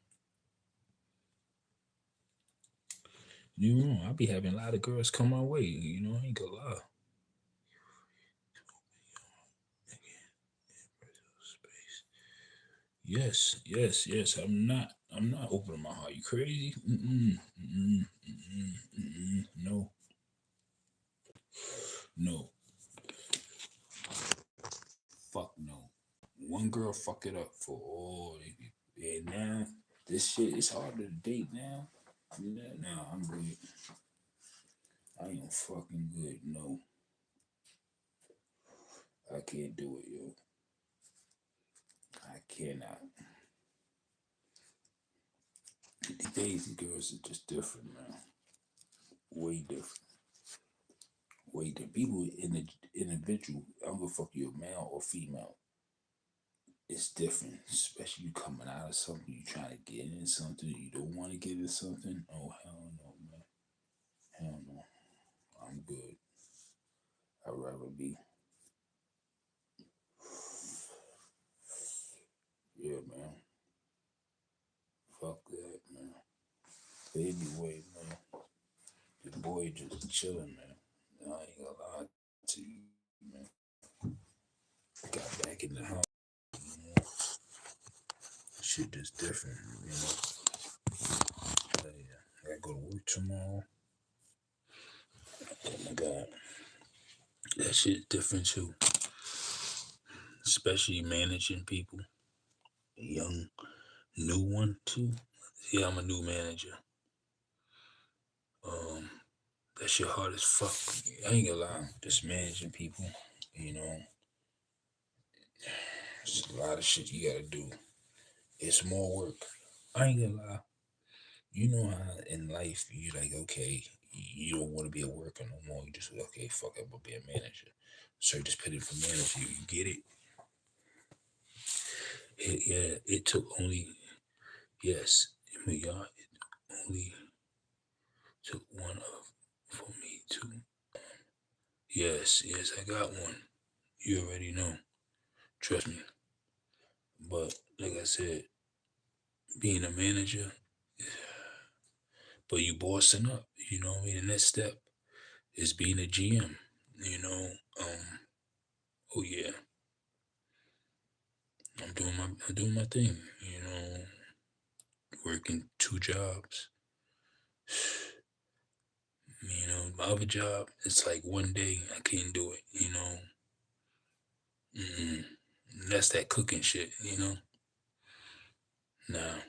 you know, I be having a lot of girls come my way. You know, I ain't gonna lie. Yes, yes, yes. I'm not opening my heart. You crazy? Mm-mm, mm-mm, mm-mm, mm-mm. No, no. Fuck no. One girl fuck it up for all. And now this shit is harder to date now. Now I'm good. I am fucking good. No, I can't do it, yo. I cannot. These days, these girls are just different, man. Way different. Way different. People in the individual, I don't give a fuck you're male or female. It's different, especially you coming out of something, you trying to get in something, you don't want to get in something. Oh hell no, man. Hell no. I'm good. I'd rather be. Yeah, man. Fuck that, man. But anyway, man, the boy just chilling, man. I ain't gonna lie to you, man. Got back in the house. You know, shit just different, you know. Yeah, I gotta go to work tomorrow. Oh my god, that shit different too. Especially managing people. Young, new one too. Yeah, I'm a new manager. Um, That shit hard as fuck. I ain't gonna lie. Just managing people, you know, it's a lot of shit you gotta do. It's more work. I ain't gonna lie. You know how in life you like, okay, you don't want to be a worker no more. You just okay, fuck, I'm gonna be a manager. So you just put in for manager. You get it? Yeah, it took only yes, y'all. It only took one of for me to. Yes, I got one. You already know. Trust me. But like I said, being a manager, but you bossing up. You know what I mean? The next step is being a GM. You know, oh yeah, I'm doing my thing. You know, working two jobs. You know, my other job, it's like one day I can't do it. You know, mm that's that cooking shit. You know, now.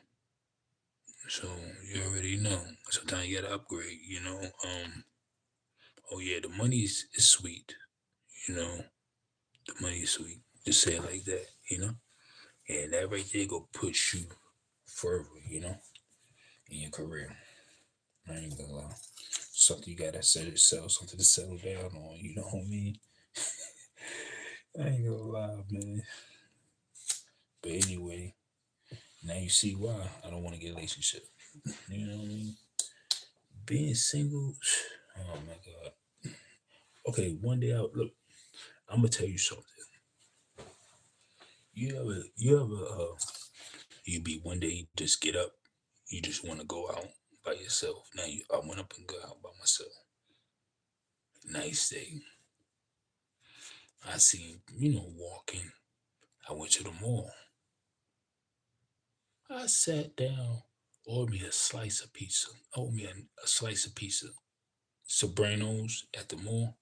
So you already know. Sometimes you gotta upgrade. You know, oh yeah, the money is sweet. You know, the money is sweet. Just say it like that. You know, and that right there go push you further. You know, in your career. I ain't gonna lie. Something you gotta set yourself, something to settle down on. You know what I mean? I ain't gonna lie, man. But anyway, now you see why I don't want to get a relationship. You know what I mean? Being single, oh my god. Okay, one day out. Look, I'm gonna tell you something. You be one day you just get up, you just want to go out by yourself. Now I went up and got out by myself. Nice day. I seen, walking. I went to the mall. I sat down, ordered me a slice of pizza. Ordered me a slice of pizza. Sobranos at the mall.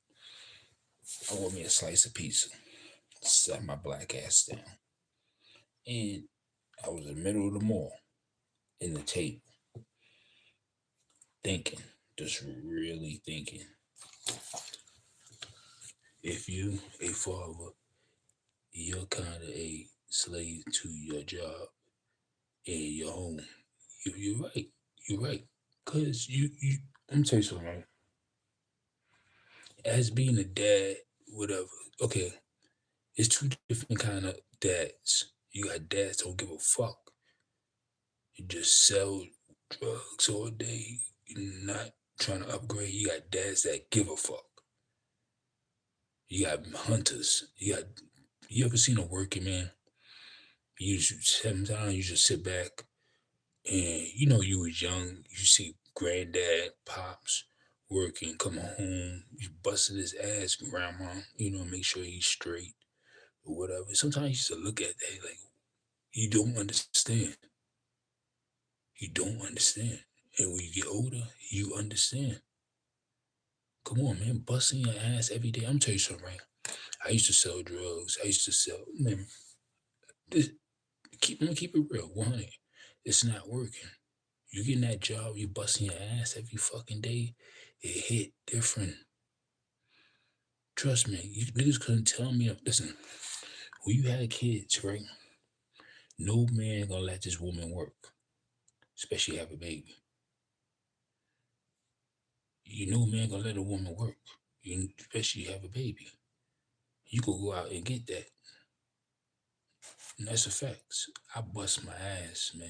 I ordered me a slice of pizza. Sat my black ass down. And I was in the middle of the mall, in the table, thinking, just really thinking. If you, a father, you're kind of a slave to your job and your home. You're right. You're right. Cause I'm gonna tell you something, right? As being a dad, whatever. Okay, it's two different kind of dads. You got dads don't give a fuck. You just sell drugs all day. You're not trying to upgrade. You got dads that give a fuck. You got hunters. You ever seen a working man? Sometimes you just sit back and you was young. You see granddad, pops working, come home, you busting his ass, grandma. Make sure he's straight or whatever. Sometimes you just look at that like you don't understand. You don't understand. And when you get older, you understand. Come on, man, busting your ass every day. I'm telling you something, right? I used to sell drugs. I used to sell, man. This, I'm gonna keep it real, 100. It's not working. You getting that job, you busting your ass every fucking day. It hit different. Trust me, you niggas couldn't tell me. Listen, when you had kids, right? No man gonna let this woman work, especially have a baby. No man gonna let a woman work, especially have a baby. You could go out and get that. And that's a fact. I bust my ass, man.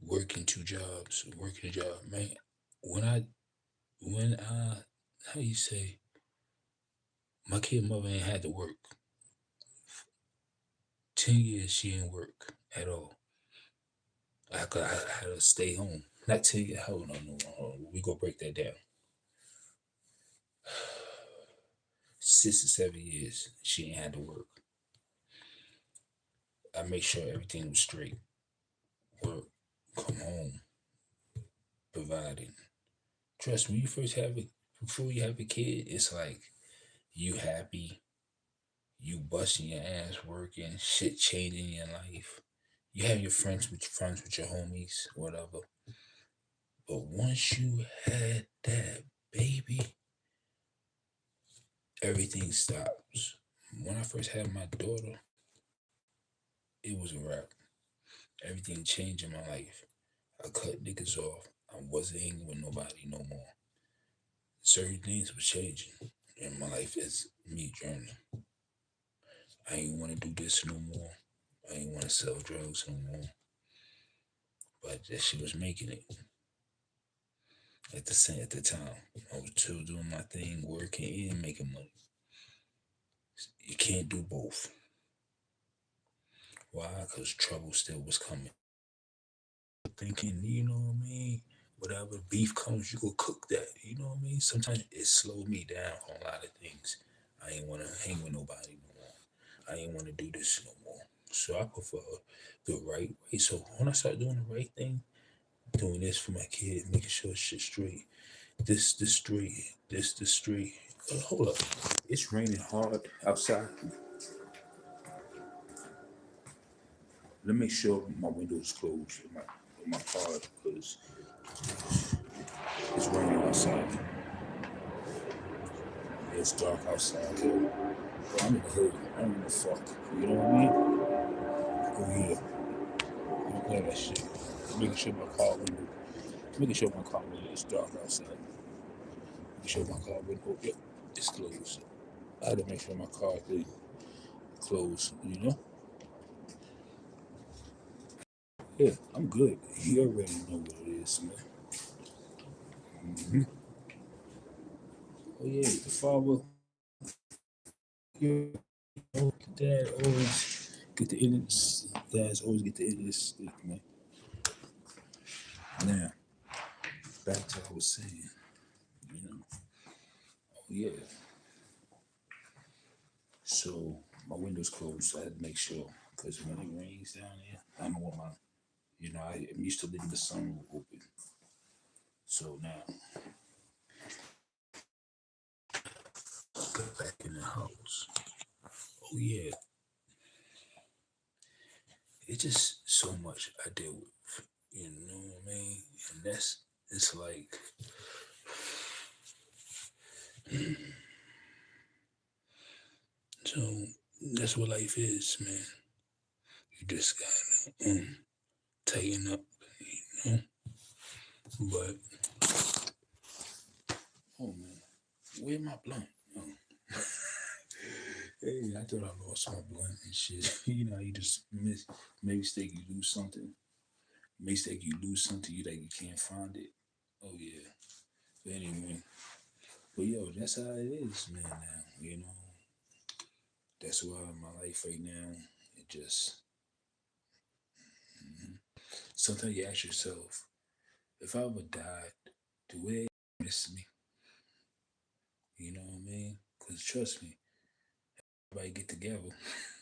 Working two jobs, working a job, man. When I how you say, my kid mother ain't had to work. 10 years she didn't work at all. I had to stay home. Not 10 years. Hold on, no, hold on. We gonna break that down. 6 or 7 years she ain't had to work. I make sure everything was straight. Work, come home, providing. Trust me, you first have it before you have a kid. It's like you happy, you busting your ass working, shit changing your life. You have your friends with your homies, whatever. But once you had that baby, everything stops. When I first had my daughter, it was a wrap. Everything changed in my life. I cut niggas off. I wasn't hanging with nobody no more. Certain things was changing in my life as me journaling. I ain't want to do this no more. I ain't want to sell drugs no more. But that shit was making it. At the time, I was still doing my thing, working and making money. You can't do both. Why? Because trouble still was coming. Thinking, you know what I mean? Whatever beef comes, you go cook that. You know what I mean? Sometimes it slowed me down on a lot of things. I ain't want to hang with nobody no more. I ain't want to do this no more. So I prefer the right way. So when I start doing the right thing, doing this for my kid, making sure shit's straight. This the street. This the street. Hold up. It's raining hard outside. Let me make sure my window's closed in my car because it's raining outside. It's dark outside here. But I'm in the hood. I don't give a fuck. You know what I mean? Oh yeah. Don't play that shit. Making sure my car window. Making sure my car window is dark outside. Making sure my car window is closed. I had to make sure my car is closed, you know? Yeah, I'm good. You already know what it is, man. Oh yeah, the father, your dad always get the end of this. Dads always get the end of this stick, man. Now, back to what I was saying, you know. Oh yeah. So my window's closed, so I had to make sure because when it rains down there, I don't want my, I'm used to leaving the sunroof open. So now, get back in the house. Oh yeah, it's just so much I deal with. You know what I mean? And it's like, so that's what life is, man. You just gotta tighten up, you know? But, oh man, where my blunt? Oh. Hey, I thought I lost my blunt and shit. You know, you just mistake you lose something. Mistake you lose something, you like you can't find it. Oh yeah. But anyway, but yo, that's how it is, man. Now, you know, that's why my life right now, it just sometimes you ask yourself, if I ever died, do they miss me? You know what I mean? Because trust me, everybody get together.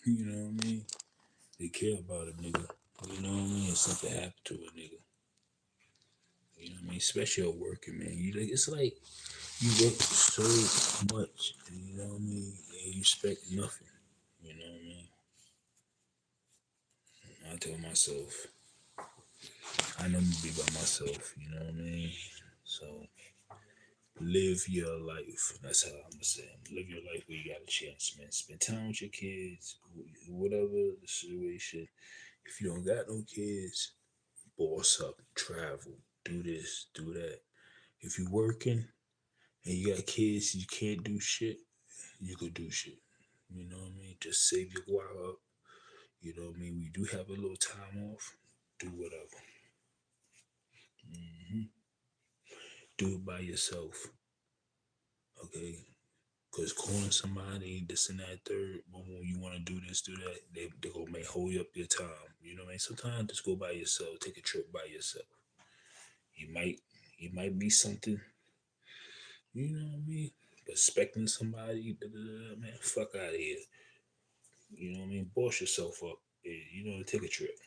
You know what I mean? They care about a nigga. You know what I mean? If something happened to a nigga. You know what I mean? Especially at working, man. It's like you work so much, you know what I mean? And you expect nothing. You know what I mean? I tell myself, I know I'm gonna be by myself, you know what I mean? So live your life. That's how I'm gonna say it. Live your life where you got a chance, man. Spend time with your kids, whatever the situation. If you don't got no kids, boss up, travel, do this, do that. If you working and you got kids, you can't do shit, you could do shit. You know what I mean? Just save your guap up. You know what I mean? We do have a little time off. Do whatever. Do it by yourself. Okay? Because calling somebody, this and that, third, when you want to do this, do that, they go may hold you up your time. You know what I mean? Sometimes just go by yourself. Take a trip by yourself. You might, it might be something, you know what I mean? Expecting somebody, man, fuck out of here. You know what I mean? Boss yourself up. You know, take a trip.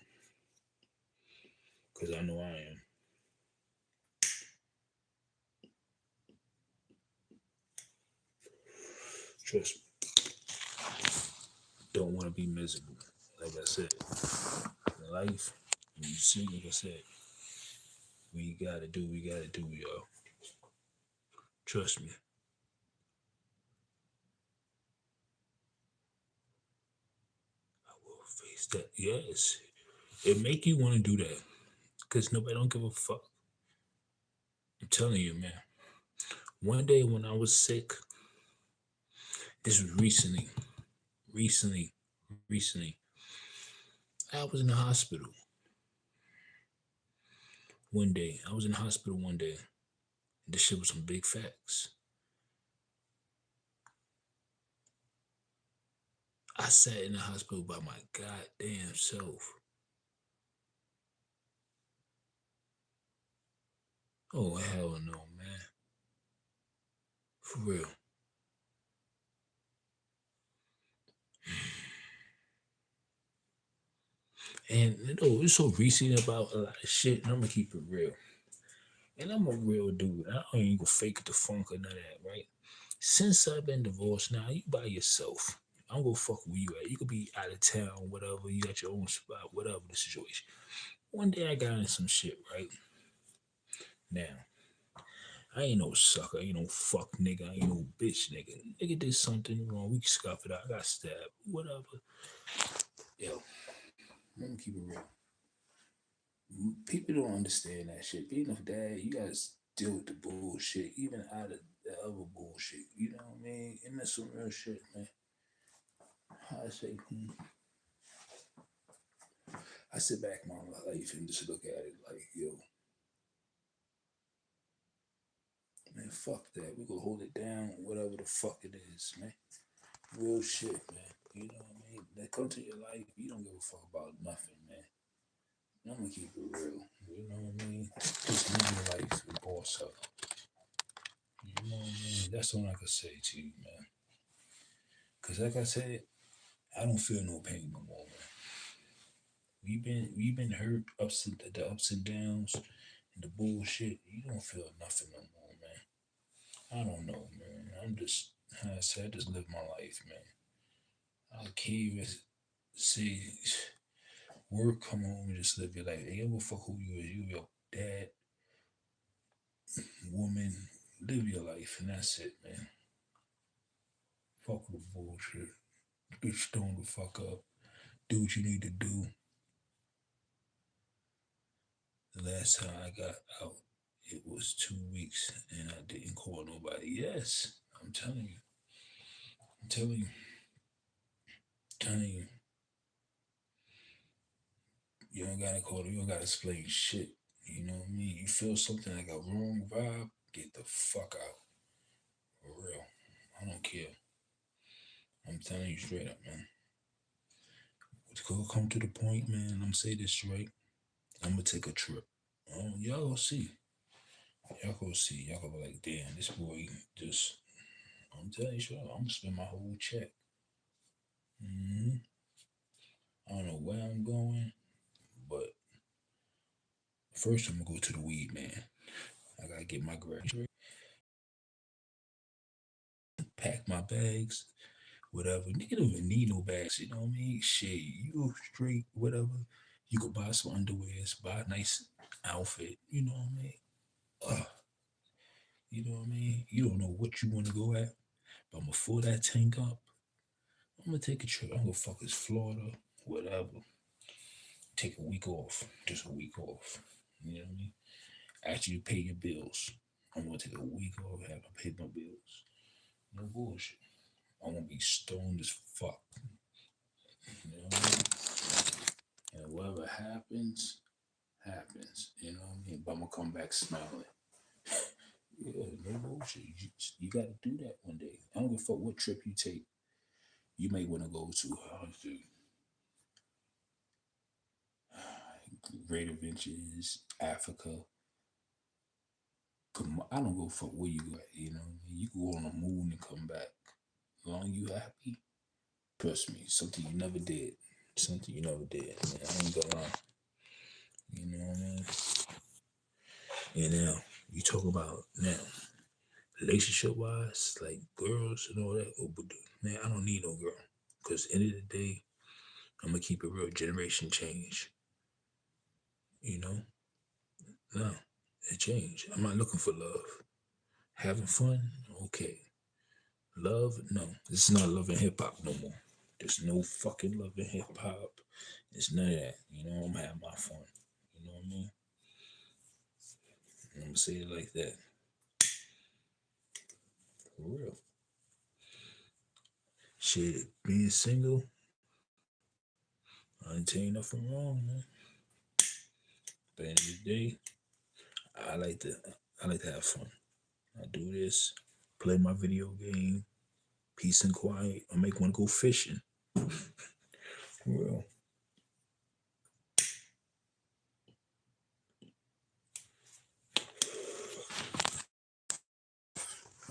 Because I know I am. Trust me. Don't want to be miserable. Like I said, in life, when you see, like I said, we gotta do, y'all. Trust me. I will face that. Yes. It make you want to do that. Because nobody don't give a fuck. I'm telling you, man. One day when I was sick, this was recently, I was in the hospital one day. I was in the hospital one day. This shit was some big facts. I sat in the hospital by my goddamn self. Oh, hell no, man. For real. And you know, it's so recent about a lot of shit, and I'm gonna keep it real. And I'm a real dude. I don't even go fake it the funk or none of that, right? Since I've been divorced now, you by yourself. I'm gonna fuck where you at. You could be out of town, whatever. You got your own spot, whatever the situation. One day I got in some shit, right? Now, I ain't no sucker, I ain't no fuck nigga, I ain't no bitch nigga. Nigga did something wrong, we can scuff it out. I got stabbed, whatever. Yo, let me keep it real. People don't understand that shit. Being a dad, you gotta deal with the bullshit, even out of the other bullshit. You know what I mean? And that's some real shit, man. I say, I sit back in my life and just look at it like, yo, man, fuck that. We gonna hold it down, whatever the fuck it is, man. Real shit, man. You know what I mean? That come to your life, you don't give a fuck about nothing, man. I'm gonna keep it real. You know what I mean? Just live your life and boss up. You know what I mean? That's all I can say to you, man. Cause like I said, I don't feel no pain no more, man. We've been hurt the ups and downs and the bullshit. You don't feel nothing no more, man. I don't know, man. I'm just how I said, I just live my life, man. I can't even say work, come home, and just live your life. Ain't ever fuck who you is. You your dad, woman, live your life, and that's it, man. Fuck the bullshit. Get stoned the fuck up. Do what you need to do. The last time I got out, it was 2 weeks, and I didn't call nobody. Yes, I'm telling you. I'm telling you. You don't gotta call. You don't gotta explain shit. You know what I mean? You feel something like a wrong vibe, get the fuck out. For real. I don't care. I'm telling you straight up, man. It's gonna come to the point, man. I'm gonna say this straight. I'm gonna take a trip. Y'all gonna see. Y'all gonna see. Y'all gonna be like, damn, this boy just. I'm telling you straight. I'm gonna spend my whole check. hmm I don't know where I'm going, but first I'm gonna go to the weed man. I gotta get my graduation, pack my bags, whatever. Nigga don't even need no bags, you know what I mean? Shit, you go straight, whatever. You could buy some underwears, buy a nice outfit, you know what I mean? Uh, you know what I mean? You don't know what you want to go at, but I'm gonna fill that tank up. I'm gonna take a trip. I'm gonna fuck this Florida, whatever. Take a week off, just a week off. You know what I mean? After you pay your bills, I'm gonna take a week off, have to pay my bills. No bullshit. I'm gonna be stoned as fuck. You know what I mean? And whatever happens, happens. You know what I mean? But I'm gonna come back smiling. Yeah, no bullshit. You gotta do that one day. I don't give a fuck what trip you take. You may want to go to Great Adventures, Africa. I don't go for where you go. You know, you can go on the moon and come back. As long as you happy, trust me, something you never did. Something you never did. Man, I ain't gonna lie. You know what I mean? And now you talk about now relationship wise, like girls and all that. Oh, but man, I don't need no girl. Cause end of the day, I'm gonna keep it real. Generation change. You know, no, it changed. I'm not looking for love. Having fun? Okay. Love? No. This is not love and hip hop no more. There's no fucking love and hip hop. It's none of that. You know, I'm having my fun. You know what I mean? I'm gonna say it like that. For real. Shit, being single, I ain't tell you nothing wrong, man. But at the end of the day, I like to I like to have fun. I do this, play my video game, peace and quiet. I make one go fishing. Well,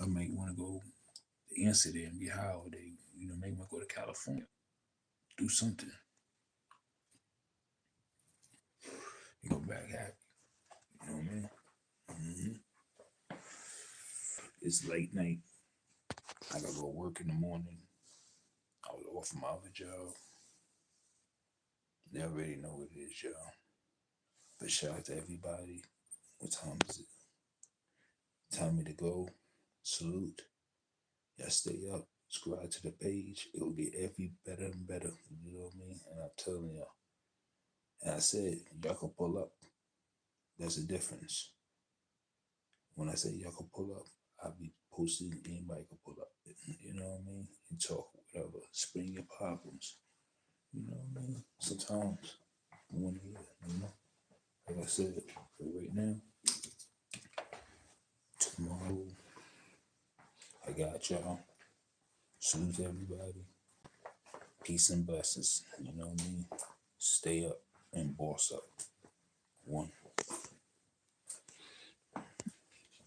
I make want to go to Amsterdam, get high all day. You know, make me go to California, do something. You go back happy. You know what I mean? It's late night. I gotta go work in the morning. I was off my other job. They already know what it is, y'all. But shout out to everybody. What time is it? Time me to go. Salute. Y'all stay up. Subscribe to the page. It'll get every better and better. You know what I mean? And I'm telling y'all. And I said, y'all can pull up. There's a difference. When I say y'all can pull up, I'll be posting. Anybody can pull up. You know what I mean? And talk, whatever. Spring your problems. You know what I mean? Sometimes I want to hear, you know? Like I said, but right now, tomorrow, I got y'all. Salute everybody. Peace and blessings. You know what I mean? Stay up and boss up. One.